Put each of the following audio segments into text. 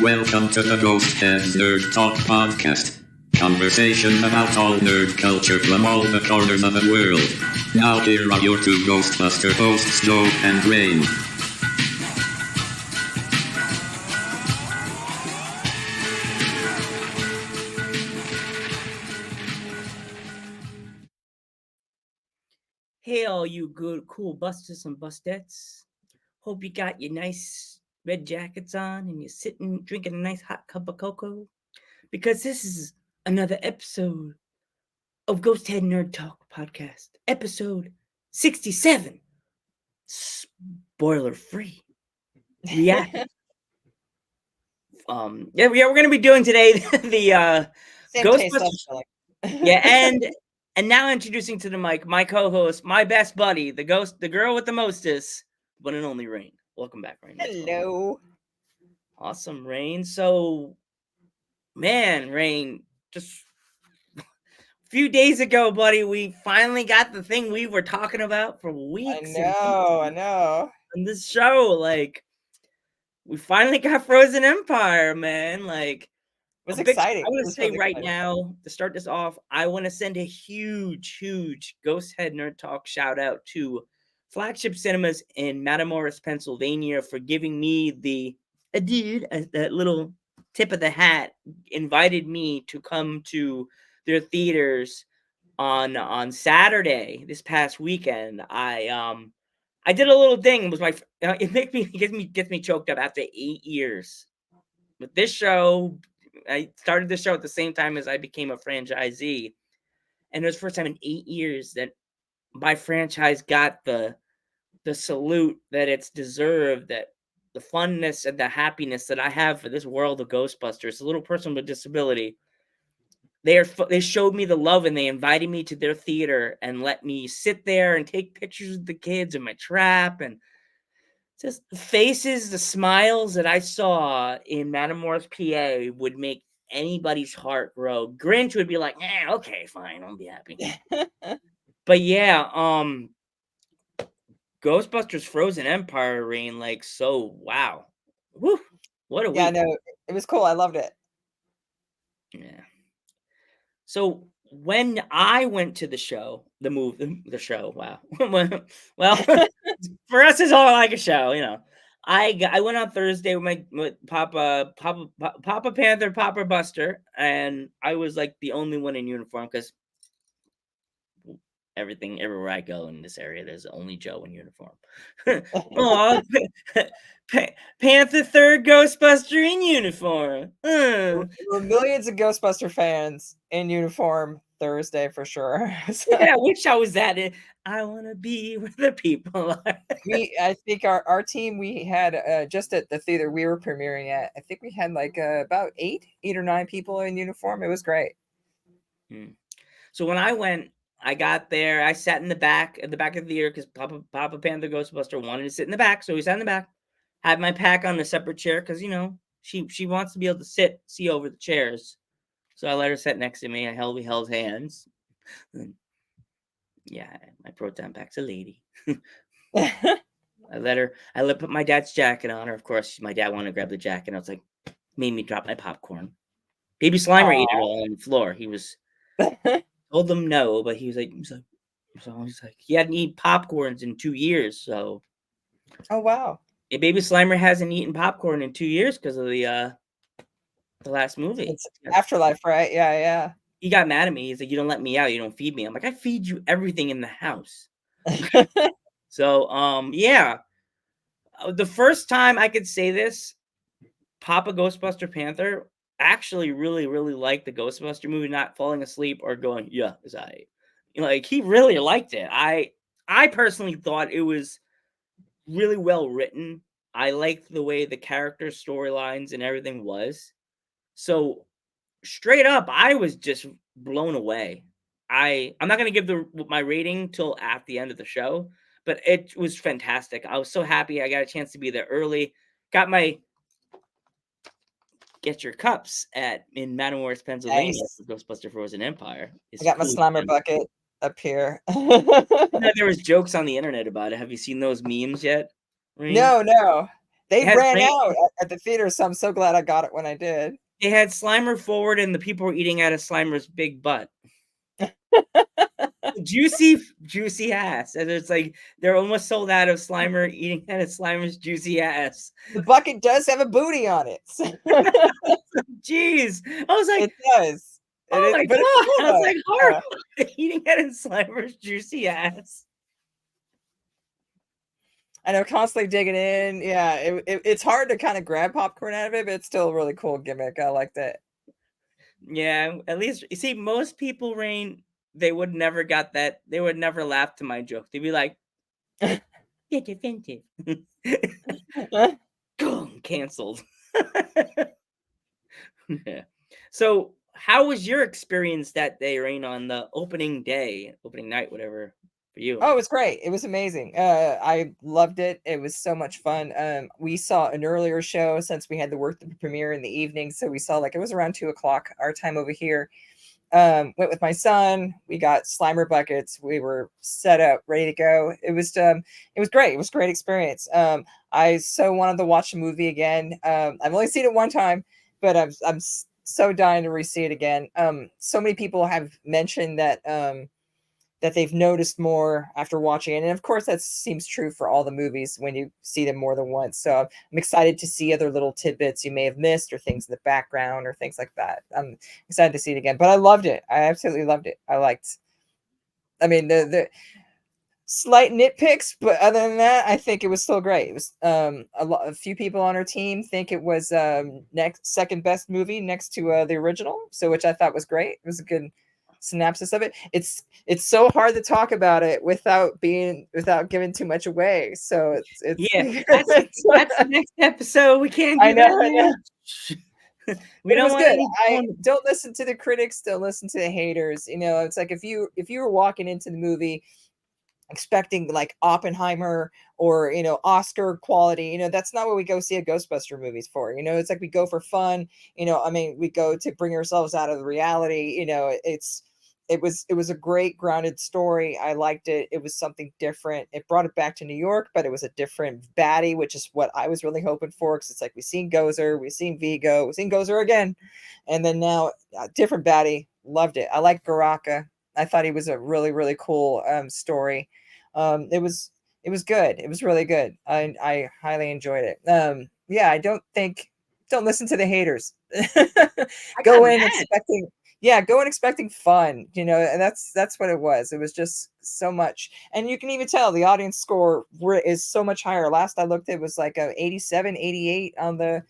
Welcome to the Ghostbusters Nerd Talk podcast. Conversation about all nerd culture from all the corners of the world. Now here are your two Ghostbuster hosts, Joe and Rain. Hey, all you good, cool busters and bustettes. Hope you got your nice red jackets on and you're sitting drinking a nice hot cup of cocoa. Because this is another episode of Ghost Head Nerd Talk podcast. Episode 67. Spoiler free. React. We're gonna be doing today the Same Ghostbusters. Yeah, and now introducing to the mic my co-host, my best buddy, the girl with the mostest, one and only Rain. Welcome back, Rain. Hello. Awesome, Rain. So, man, Rain, just a few days ago, buddy, we finally got the thing we were talking about for weeks. I know. On this show, like, we finally got Frozen Empire, man. Like, It was exciting. I want to say right now, to start this off, I want to send a huge Ghost Head Nerd Talk shout out to Flagship Cinemas in Matamoros, Pennsylvania, for giving me that little tip of the hat, invited me to come to their theaters on Saturday this past weekend. I did a little thing. It was it gets me choked up after 8 years with this show. I started the show at the same time as I became a franchisee, and it was the first time in 8 years that my franchise got the salute that it's deserved, that the funness and the happiness that I have for this world of Ghostbusters, a little person with disability. They showed me the love, and they invited me to their theater and let me sit there and take pictures of the kids in my trap, and just the faces, the smiles that I saw in Matamoros, PA would make anybody's heart grow. Grinch would be like, okay, fine, I'll be happy. But yeah, Ghostbusters Frozen Empire, Rain, like, so wow. Woo, what a week. Yeah, no, it was cool. I loved it. Yeah. So when I went to the show, the show, wow. Well, for us, it's all like a show, you know. I went on Thursday with Papa Panther, Papa Buster, and I was like the only one in uniform because everywhere I go in this area, there's only Joe in uniform. Oh, Panther, third Ghostbuster in uniform. There were millions of Ghostbuster fans in uniform Thursday for sure. Yeah, which show was that? I want to be where the people are. I think our team, we had just at the theater we were premiering at, I think we had like about eight or nine people in uniform. It was great. So when I went, I got there, I sat in the back of the theater because Papa Panther Ghostbuster wanted to sit in the back, so we sat in the back. Had my pack on a separate chair because, you know, she wants to be able to see over the chairs. So I let her sit next to me. We held hands. Yeah, my proton pack's a lady. I put my dad's jacket on her. Of course, my dad wanted to grab the jacket. I was like, made me drop my popcorn. Baby Slimer ate it all on the floor. He was told them no, but he's like, he hadn't eaten popcorns in 2 years. So, oh wow, Baby Slimer hasn't eaten popcorn in 2 years because of the last movie. It's Afterlife, right? Yeah. He got mad at me. He's like, you don't let me out. You don't feed me. I'm like, I feed you everything in the house. So, yeah. The first time I could say this, Papa Ghostbuster Panther actually really liked the Ghostbuster movie, not falling asleep or going, yeah, it's right. Like, he really liked it. I personally thought it was really well written. I liked the way the character storylines and everything was. So straight up, I was just blown away. I'm not gonna give my rating till at the end of the show, but it was fantastic. I was so happy I got a chance to be there early. Got my get your cups in Matamoros, Pennsylvania, Nice. for Ghostbuster Frozen Empire. I got my Slimer bucket up here. There was jokes on the internet about it. Have you seen those memes yet? No. They It had ran rain- out at the theater, so I'm so glad I got it when I did. They had Slimer forward, and the people were eating out of Slimer's big butt. Juicy ass, and it's like they're almost sold out of Slimer eating out of Slimer's juicy ass. The bucket does have a booty on it. Jeez, I was like, It does. It oh is, my but it's god! cool, I was though. like, horrible eating out of Slimer's juicy ass. I know, constantly digging in. Yeah, it's hard to kind of grab popcorn out of it, but it's still a really cool gimmick. I liked it. Yeah, at least you see, most people, Rain, they would never got that. They would never laugh to my joke. They'd be like, "Get offended." Boom, canceled. Yeah. So, how was your experience that day, Rain, on the opening day, opening night, whatever, for you? Oh, it was great. It was amazing. I loved it. It was so much fun. We saw an earlier show since we had to work the premiere in the evening, so we saw like it was around 2 o'clock our time over here. Went with my son. We got Slimer buckets. We were set up, ready to go. It was great. It was a great experience. I so wanted to watch the movie again. I've only seen it one time, but I'm so dying to re-see it again. So many people have mentioned that that they've noticed more after watching it. And of course, that seems true for all the movies when you see them more than once. So I'm excited to see other little tidbits you may have missed, or things in the background, or things like that. I'm excited to see it again. But I loved it. I absolutely loved it. I mean, the slight nitpicks, but other than that, I think it was still great. It was a few people on our team think it was second best movie next to the original, so which I thought was great. It was a good synopsis of it. It's so hard to talk about it without giving too much away. So it's Yeah, that's the next episode. We can't do I know. We It don't was want good. any. Don't listen to the critics. Don't listen to the haters. You know, it's like if you were walking into the movie expecting like Oppenheimer or Oscar quality, that's not what we go see a Ghostbuster movies for. It's like we go for fun. I mean, we go to bring ourselves out of the reality. It was a great grounded story. I liked it. It was something different. It brought it back to New York, but it was a different baddie, which is what I was really hoping for, because it's like we've seen Gozer, we've seen Vigo, we've seen Gozer again, and then now a different baddie. Loved it. I like Baraka. I thought he was a really, really cool story. It was good. It was really good. I highly enjoyed it. Yeah, don't listen to the haters. Go in expecting fun, and that's what it was. It was just so much, and you can even tell the audience score is so much higher. Last I looked, it was like a 87, 88 on the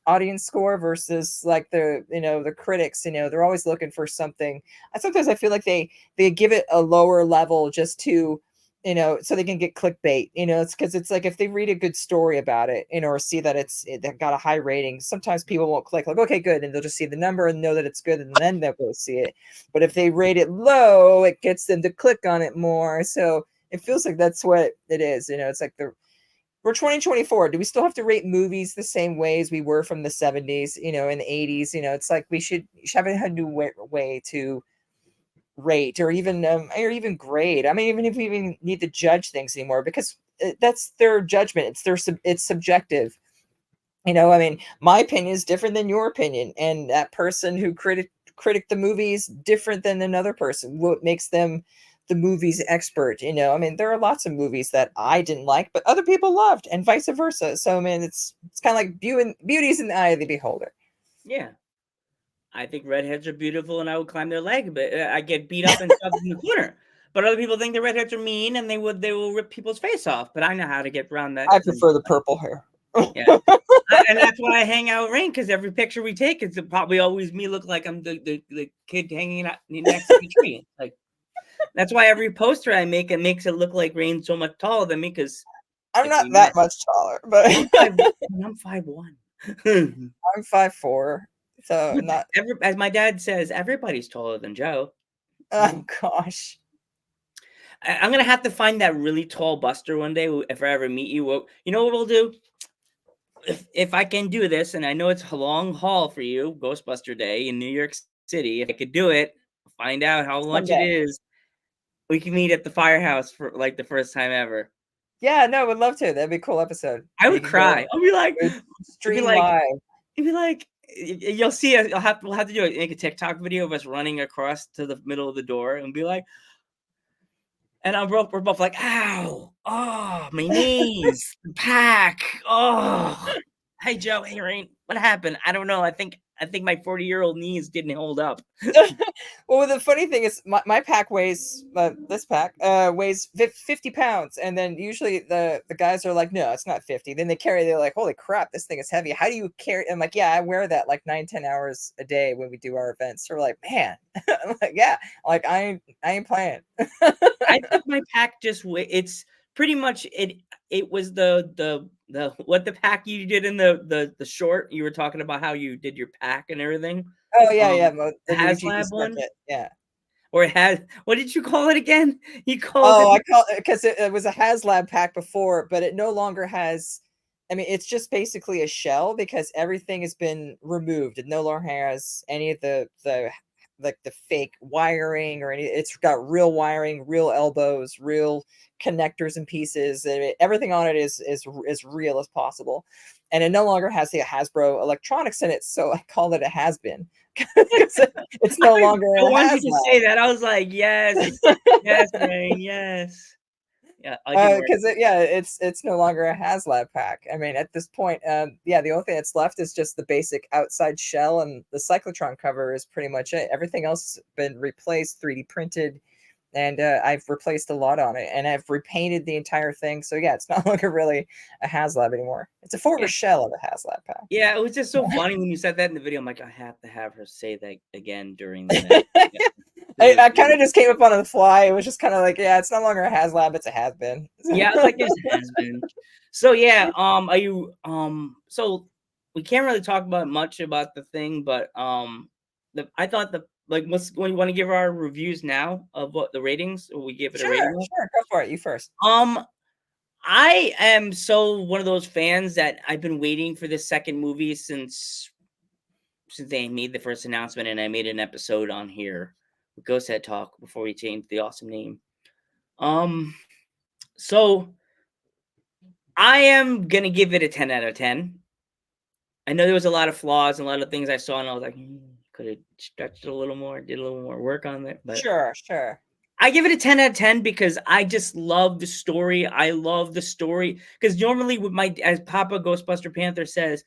audience score versus like the critics. They're always looking for something. Sometimes I feel like they give it a lower level just to so they can get clickbait. It's because it's like if they read a good story about it, or see that they've got a high rating, sometimes people won't click like, okay, good, and they'll just see the number and know that it's good, and then they'll go see it. But if they rate it low, it gets them to click on it more. So it feels like that's what it is. It's like we're 2024. Do we still have to rate movies the same way as we were from the 70s, in the 80s? It's like we should have a new way to rate, or even grade. I mean, even if we even need to judge things anymore, because that's their judgment. It's subjective. I mean, my opinion is different than your opinion, and that person who critic the movie is different than another person. What makes them the movie's expert? I mean, there are lots of movies that I didn't like, but other people loved, and vice versa. So I mean, it's kind of like beauty's in the eye of the beholder. Yeah, I think redheads are beautiful, and I would climb their leg, but I get beat up and shoved in the corner. But other people think the redheads are mean, and they will rip people's face off. But I know how to get around that. I prefer the purple hair. Yeah, and that's why I hang out with Rain, because every picture we take is probably always me look like I'm the kid hanging out next to the tree. Like that's why every poster I make, it makes it look like Rain's so much taller than me, because I'm not that much taller, but I'm 5'1". I'm 5'4". So not as my dad says, everybody's taller than Joe. Oh gosh. I'm gonna have to find that really tall Buster one day if I ever meet you. Well, you know what we'll do? If I can do this, and I know it's a long haul for you, Ghostbuster Day in New York City. If I could do it, find out how much it is. We can meet at the firehouse for like the first time ever. Yeah, no, would love to. That'd be a cool episode. I You would can go cry. I'll be like, it'd it'd be stream like, live. it'd be like, you'll see us. We'll have to do make a TikTok video of us running across to the middle of the door and be like, and we're both like, ow, oh, my knees, the pack, oh. Hey Joe, hey Rain, what happened? I don't know. I think my 40-year-old knees didn't hold up. Well, the funny thing is, my pack weighs this pack weighs 50 pounds, and then usually the guys are like, no, it's not 50. Then they're like, holy crap, this thing is heavy. How do you carry? I'm like, yeah, I wear that like 9-10 hours a day when we do our events. So we're like, man, I'm like, yeah, like I ain't playing. I think my pack it's pretty much it. It was the what the pack you did in the short. You were talking about how you did your pack and everything. Oh yeah, Um, yeah, the the new GP HasLab Star one, kit, yeah. or it had, what did you call it again? You called Oh, it. I call it because it was a HasLab pack before, but it no longer has. I mean, it's just basically a shell because everything has been removed. It no longer has any of the like the fake wiring or any. It's got real wiring, real elbows, real connectors and pieces. I mean, everything on it is as real as possible, and it no longer has the Hasbro electronics in it. So I call it a has been because it's no longer I a wanted you to say HasLab. that. I was like, yes, yes, Rain, yes. Yeah, I didn't work. Because it's no longer a HasLab pack. I mean, at this point, yeah, the only thing that's left is just the basic outside shell, and the cyclotron cover is pretty much it. Everything else has been replaced, 3D printed, and I've replaced a lot on it, and I've repainted the entire thing. So yeah, it's no longer really a HasLab anymore. It's a former Yeah, shell of a HasLab pack. yeah, it was just so funny when you said that in the video. I'm like, I have to have her say that again during the next. Yeah, I kind of just came up on the fly. It was just kind of like, yeah, it's no longer a HasLab, it's a has been. yeah, I was like, this has been. So yeah, are you so we can't really talk about much about the thing, but I thought the like what's when you want to give our reviews now of what the ratings, or we give it a Sure, rating of? sure, go for it. You first. Um I am so one of those fans that I've been waiting for this second movie since they made the first announcement, and I made an episode on here with Ghost Head Talk before we changed the awesome name. So I am gonna give it a 10 out of 10. I know there was a lot of flaws and a lot of things I saw, and I was like, could have stretched it a little more, did a little more work on it. But Sure, sure. I give it a 10 out of 10 because I just love the story. I love the story because normally with as Papa Ghostbuster Panther says,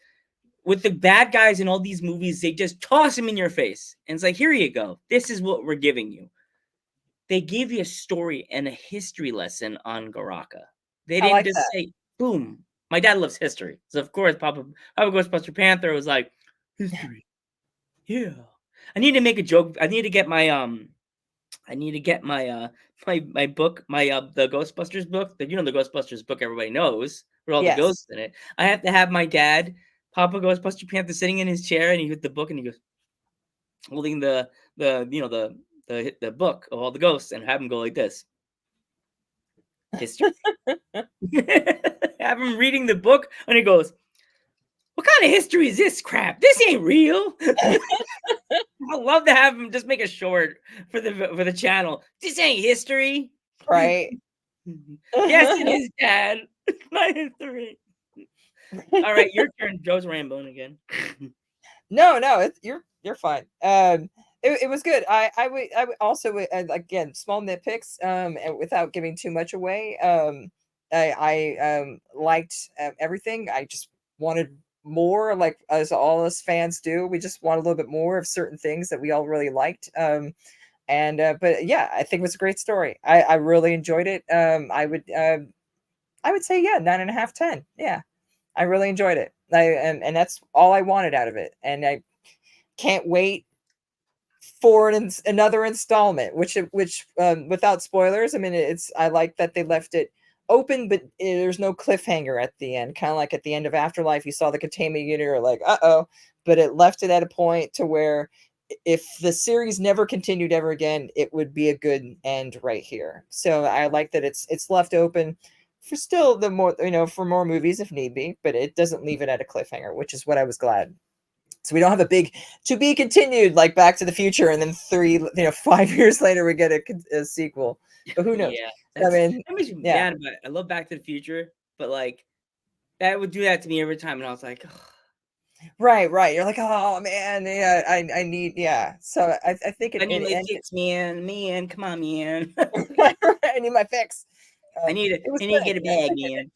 with the bad guys in all these movies, they just toss them in your face. And it's like, here you go. This is what we're giving you. They gave you a story and a history lesson on Garaka. They I didn't like just that. say, boom. My dad loves history. So of course, Papa Ghostbuster Panther was like, history. Yeah. I need to make a joke. I need to get my book, the Ghostbusters book. The Ghostbusters book everybody knows with all the Yes. ghosts in it. I have to have my dad, Papa Ghostbuster Panther, sitting in his chair, and he with the book, and he goes holding the book of all the ghosts, and have him go like this. History. Have him reading the book, and he goes, "What kind of history is this crap? This ain't real." I love to have him just make a short for the channel. This ain't history. Right. Yes, it is, Dad. It's my history. All right, your turn. Joe's rambling again. No, you're fine. It was good. I would also again small nitpicks and without giving too much away. I liked everything. I just wanted more, like as all us fans do. We just want a little bit more of certain things that we all really liked. And but yeah, I think it was a great story. I really enjoyed it. I would say yeah, 9.5, 10. Yeah. I really enjoyed it. And that's all I wanted out of it. And I can't wait for another installment, which without spoilers, I mean I like that they left it open, but there's no cliffhanger at the end. Kind of like at the end of Afterlife, you saw the containment unit, or like uh-oh, but it left it at a point to where if the series never continued ever again, it would be a good end right here. So I like that it's left open for still the more, for more movies if need be, but it doesn't leave it at a cliffhanger, which is what I was glad. So we don't have a big to be continued like Back to the Future, and then 5 years later we get a sequel. But who knows? Yeah. I mean, that makes me yeah. mad about it. I love Back to the Future, but like that would do that to me every time, and I was like, "Ugh." Right, right. You're like, oh man, yeah, I need, yeah. So I think I need it my ended. fix, man. Come on, man. I need my fix. I need It was to good. get a I bag, think man.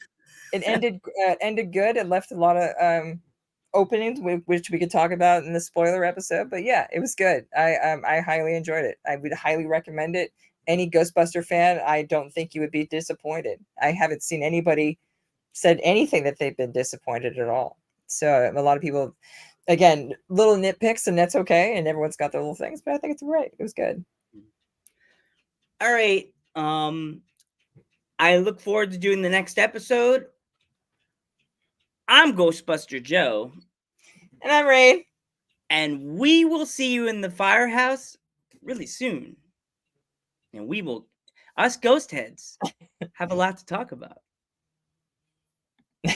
it ended good. It left a lot of openings, which we could talk about in the spoiler episode. But yeah, it was good. I highly enjoyed it. I would highly recommend it. Any Ghostbuster fan, I don't think you would be disappointed. I haven't seen anybody said anything that they've been disappointed at all. So a lot of people, again, little nitpicks, and that's okay. And everyone's got their little things, but I think it's great. It was good. All right. I look forward to doing the next episode. I'm Ghostbuster Joe, And I'm Rain. and we will see you in the firehouse really soon. And us ghost heads have a lot to talk about.